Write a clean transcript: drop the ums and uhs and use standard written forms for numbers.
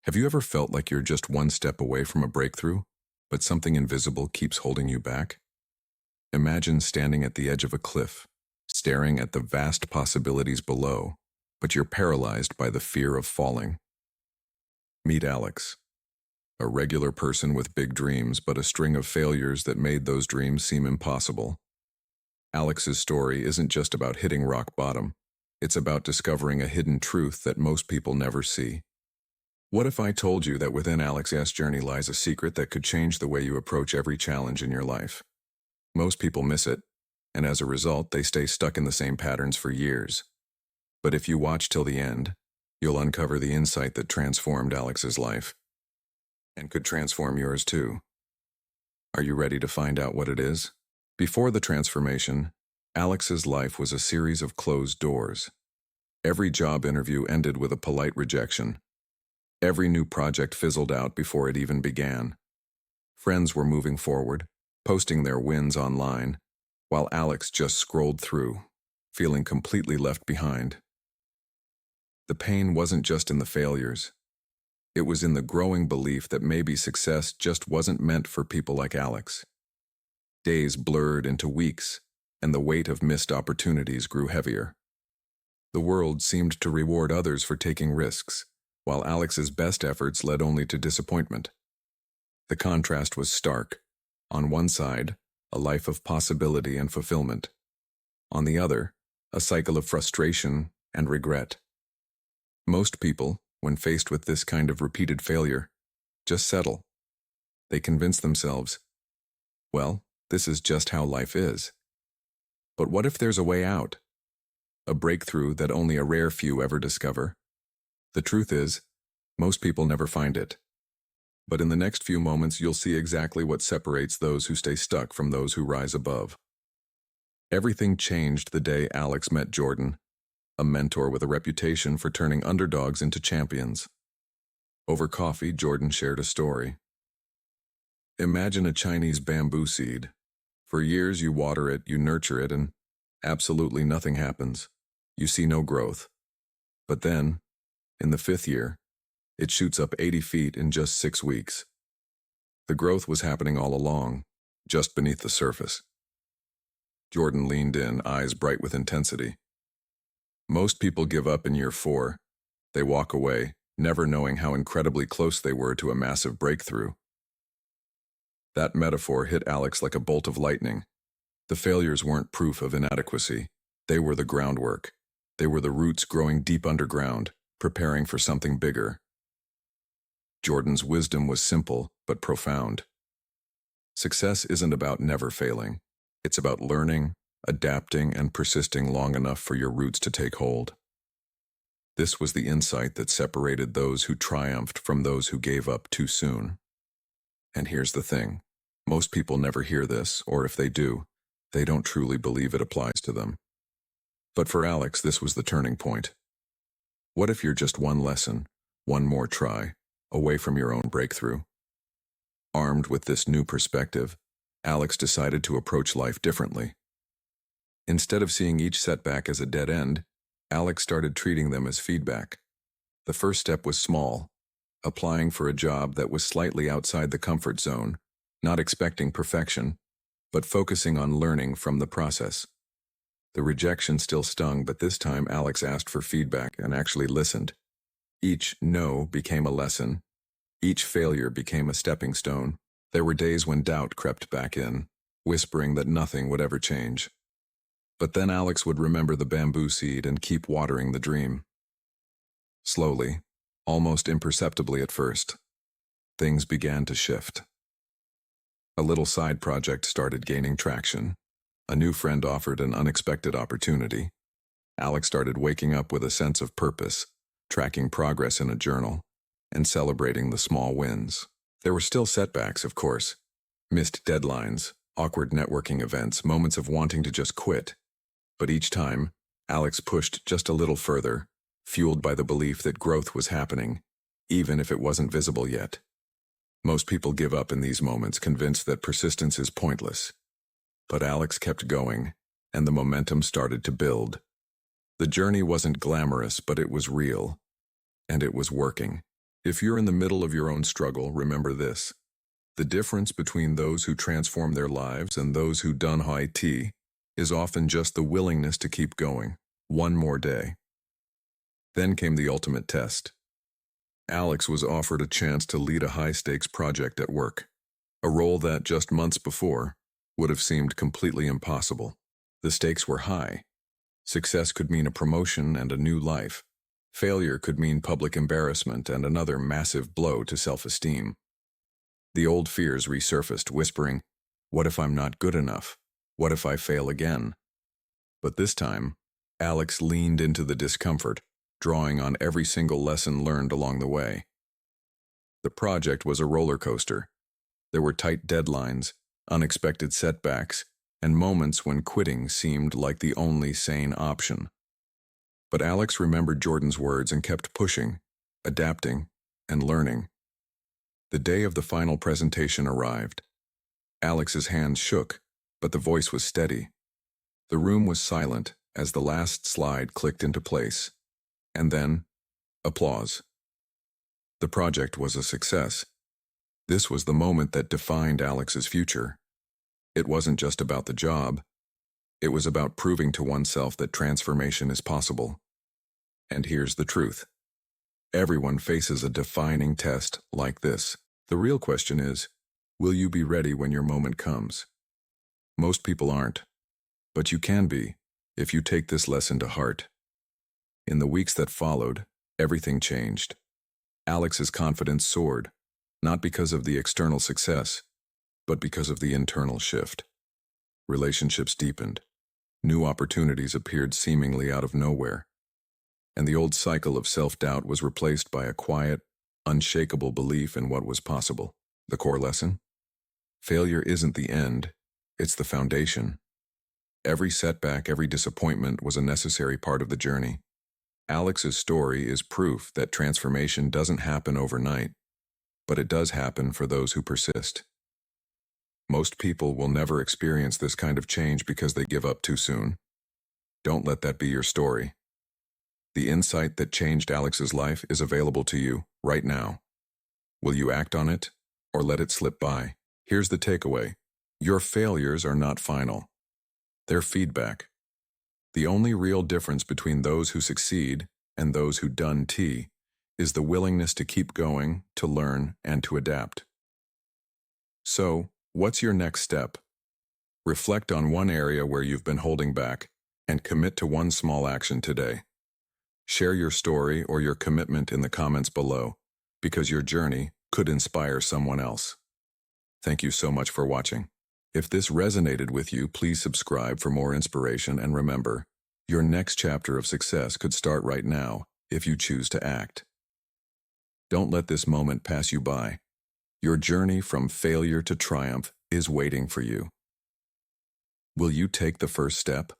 Have you ever felt like you're just one step away from a breakthrough, but something invisible keeps holding you back? Imagine standing at the edge of a cliff, staring at the vast possibilities below, but you're paralyzed by the fear of falling. Meet Alex, a regular person with big dreams, but a string of failures that made those dreams seem impossible. Alex's story isn't just about hitting rock bottom. It's about discovering a hidden truth that most people never see. What if I told you that within Alex's journey lies a secret that could change the way you approach every challenge in your life? Most people miss it, and as a result, they stay stuck in the same patterns for years. But if you watch till the end, you'll uncover the insight that transformed Alex's life, and could transform yours too. Are you ready to find out what it is? Before the transformation, Alex's life was a series of closed doors. Every job interview ended with a polite rejection. Every new project fizzled out before it even began. Friends were moving forward, posting their wins online, while Alex just scrolled through, feeling completely left behind. The pain wasn't just in the failures. It was in the growing belief that maybe success just wasn't meant for people like Alex. Days blurred into weeks, and the weight of missed opportunities grew heavier. The world seemed to reward others for taking risks, while Alex's best efforts led only to disappointment. The contrast was stark. On one side, a life of possibility and fulfillment. On the other, a cycle of frustration and regret. Most people, when faced with this kind of repeated failure, just settle. They convince themselves, well, this is just how life is. But what if there's a way out? A breakthrough that only a rare few ever discover? The truth is, most people never find it. But in the next few moments, you'll see exactly what separates those who stay stuck from those who rise above. Everything changed the day Alex met Jordan, a mentor with a reputation for turning underdogs into champions. Over coffee, Jordan shared a story. Imagine a Chinese bamboo seed. For years you water it, you nurture it, and absolutely nothing happens. You see no growth. But then, in the 5th year, it shoots up 80 feet in just 6 weeks. The growth was happening all along, just beneath the surface. Jordan leaned in, eyes bright with intensity. Most people give up in year 4. They walk away, never knowing how incredibly close they were to a massive breakthrough. That metaphor hit Alex like a bolt of lightning. The failures weren't proof of inadequacy. They were the groundwork. They were the roots growing deep underground, preparing for something bigger. Jordan's wisdom was simple but profound. Success isn't about never failing. It's about learning, adapting, and persisting long enough for your roots to take hold. This was the insight that separated those who triumphed from those who gave up too soon. And here's the thing. Most people never hear this, or if they do, they don't truly believe it applies to them. But for Alex, this was the turning point. What if you're just one lesson, one more try, away from your own breakthrough? Armed with this new perspective, Alex decided to approach life differently. Instead of seeing each setback as a dead end, Alex started treating them as feedback. The first step was small, applying for a job that was slightly outside the comfort zone, not expecting perfection, but focusing on learning from the process. The rejection still stung, but this time Alex asked for feedback and actually listened. Each no became a lesson. Each failure became a stepping stone. There were days when doubt crept back in, whispering that nothing would ever change. But then Alex would remember the bamboo seed and keep watering the dream. Slowly, almost imperceptibly at first, things began to shift. A little side project started gaining traction. A new friend offered an unexpected opportunity. Alex started waking up with a sense of purpose, tracking progress in a journal, and celebrating the small wins. There were still setbacks, of course. Missed deadlines, awkward networking events, moments of wanting to just quit. But each time, Alex pushed just a little further, fueled by the belief that growth was happening, even if it wasn't visible yet. Most people give up in these moments, convinced that persistence is pointless. But Alex kept going, and the momentum started to build. The journey wasn't glamorous, but it was real, and it was working. If you're in the middle of your own struggle, remember this. The difference between those who transform their lives and those who done high tea is often just the willingness to keep going, one more day. Then came the ultimate test. Alex was offered a chance to lead a high-stakes project at work, a role that just months before would have seemed completely impossible. The stakes were high. Success could mean a promotion and a new life. Failure could mean public embarrassment and another massive blow to self-esteem. The old fears resurfaced, whispering, "What if I'm not good enough? What if I fail again?" But this time, Alex leaned into the discomfort, drawing on every single lesson learned along the way. The project was a roller coaster. There were tight deadlines, unexpected setbacks, and moments when quitting seemed like the only sane option. But Alex remembered Jordan's words and kept pushing, adapting, and learning. The day of the final presentation arrived. Alex's hands shook, but the voice was steady. The room was silent as the last slide clicked into place. And then, applause. The project was a success. This was the moment that defined Alex's future. It wasn't just about the job. It was about proving to oneself that transformation is possible. And here's the truth. Everyone faces a defining test like this. The real question is, will you be ready when your moment comes? Most people aren't, but you can be if you take this lesson to heart. In the weeks that followed, everything changed. Alex's confidence soared, not because of the external success, but because of the internal shift. Relationships deepened. New opportunities appeared seemingly out of nowhere. And the old cycle of self-doubt was replaced by a quiet, unshakable belief in what was possible. The core lesson? Failure isn't the end, it's the foundation. Every setback, every disappointment was a necessary part of the journey. Alex's story is proof that transformation doesn't happen overnight, but it does happen for those who persist. Most people will never experience this kind of change because they give up too soon. Don't let that be your story. The insight that changed Alex's life is available to you right now. Will you act on it or let it slip by? Here's the takeaway. Your failures are not final. They're feedback. The only real difference between those who succeed and those who done tea is the willingness to keep going, to learn, and to adapt. So, what's your next step? Reflect on one area where you've been holding back and commit to one small action today. Share your story or your commitment in the comments below, because your journey could inspire someone else. Thank you so much for watching. If this resonated with you, please subscribe for more inspiration, and remember, your next chapter of success could start right now if you choose to act. Don't let this moment pass you by. Your journey from failure to triumph is waiting for you. Will you take the first step?